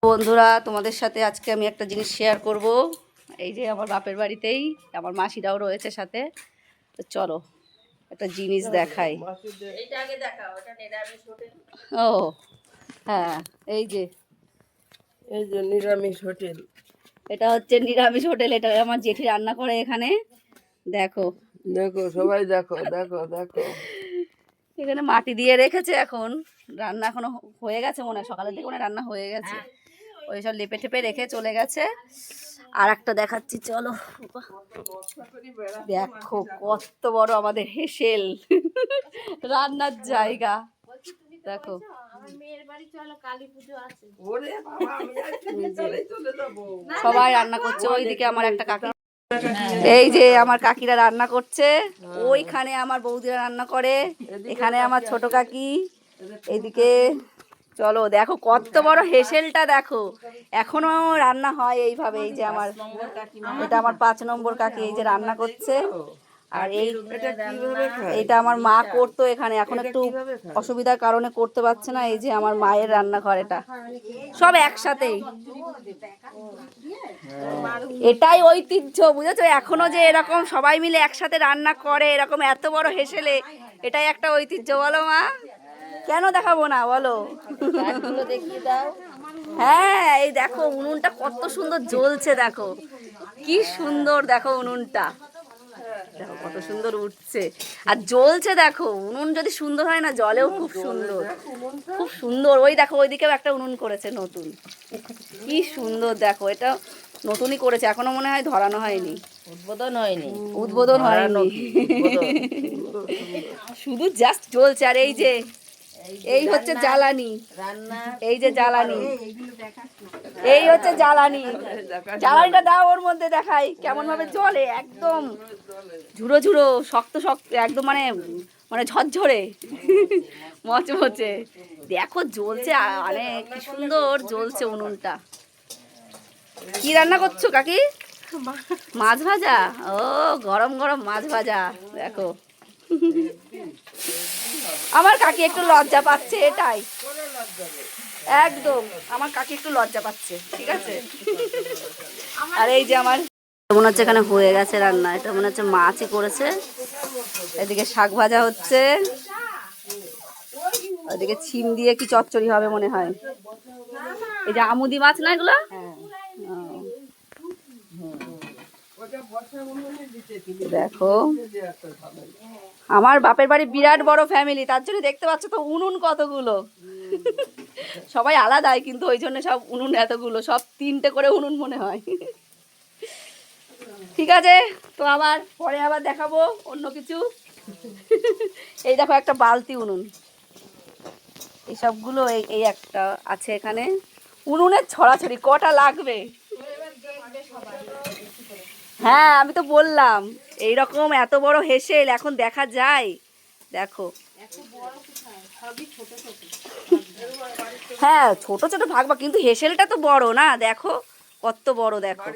বন্ধুরা, তোমাদের সাথে আজকে আমি একটা জিনিস শেয়ার করব। এই যে আমার বাপের বাড়িতেই আমার মাসিরাও রয়েছে সাথে। তো চলো একটা জিনিস দেখাই। ও হ্যাঁ, এই যে নিরামিষ হোটেল। এটা হচ্ছে নিরামিষ হোটেল। এটা আমার জেঠি রান্না করে এখানে। দেখো দেখো সবাই, দেখো দেখো দেখো। এখানে মাটি দিয়ে রেখেছে। এখন রান্না এখনো হয়ে গেছে মনে হয়, সকালের দিকে মনে হয় রান্না হয়ে গেছে। ওই সব লেপে টেপে রেখে চলে গেছে। আর একটা দেখাচ্ছি, চলো। দেখো কত বড় আমাদের হেসেল রান্নার জায়গা। দেখো সবাই রান্না করছে। ওইদিকে আমার একটা কাকি, এই যে আমার কাকিরা রান্না করছে। ওইখানে আমার বৌদিরা রান্না করে। এখানে আমার ছোট কাকি। এইদিকে চলো দেখো কত বড় হেসেলটা দেখো। এখনো রান্না হয় এইভাবে। এই যে আমার, এটা আমার 5 নম্বর কাকি, এই যে রান্না করছে। আর এইটা আমার মা করতো এখানে, এখন একটু অসুবিধার কারণে করতে পারছে না। এই যে আমার মায়ের রান্নাঘর, এটা সব একসাথেই। এটাই ঐতিহ্য, বুঝেছো? এখনো যে এরকম সবাই মিলে একসাথে রান্না করে, এরকম এত বড় হেসেলে, এটাই একটা ঐতিহ্য। বলো মা, কেন দেখাবো না বলো? হ্যাঁ, এই দেখো উনুনটা কত সুন্দর জ্বলছে। দেখো কি সুন্দর, দেখো উনুনটা দেখো কত সুন্দর উঠছে আর জ্বলছে। দেখো উনুন যদি সুন্দর হয় না, জলেও খুব সুন্দর, খুব সুন্দর। ওই দেখো ওইদিকেও একটা উনুন করেছে নতুন, কি সুন্দর। দেখো এটা নতুনই করেছে, এখনো মনে হয় ধরানো হয়নি, উদ্বোধন হয়নি শুধু জাস্ট জ্বলছে। আর এই যে এই হচ্ছে জ্বালানি, এই যে জ্বালানি, এই হচ্ছে জ্বালানি। জ্বালানিটা দাও, ওর মধ্যে দেখাই কেমন ভাবে জ্বলে। একদম ঝুড়ো ঝুড়ো, শক্ত শক্ত, একদম মানে মানে ঝরঝরে মচমচে। দেখো জ্বলছে, অনেক কি সুন্দর জ্বলছে উনুনটা। কি রান্না করছো কাকি? মাছ ভাজা। ও, গরম গরম মাছ ভাজা। দেখো আমার কাকি একটু লজ্জা পাচ্ছে, এটাই একদম। আমার কাকি একটু লজ্জা পাচ্ছে, ঠিক আছে। আর এই যে আমার মনে হচ্ছে এখানে হয়ে গেছে রান্না। এটা মনে হচ্ছে মাছই করেছে। এদিকে শাক ভাজা হচ্ছে, ওইদিকে ছিম দিয়ে কি চচ্চড়ি হবে মনে হয়। এই যে আমুদি মাছ না এগুলো? দেখো আমার বাপের বাড়ি বিরাট বড় ফ্যামিলি, তার জন্য দেখতে পাচ্ছ তো উনুন কতগুলো। সবাই আলাদাই, কিন্তু ওই জন্য সব উনুন এতগুলো, সব 3টে করে উনুন মনে হয়। ঠিক আছে, তো আবার পরে আবার দেখাবো অন্য কিছু। এই দেখো একটা বালতি উনুন, এই সবগুলো এই একটা আছে এখানে। উনুনের ছড়াছড়ি কটা লাগবে। হ্যাঁ, আমি তো বললাম এইরকম এত বড় হেসেল এখন দেখা যায়। দেখো হ্যাঁ, ছোট ছোট ভাগবা, কিন্তু হেসেলটা তো বড় না। দেখো কত বড়, দেখো।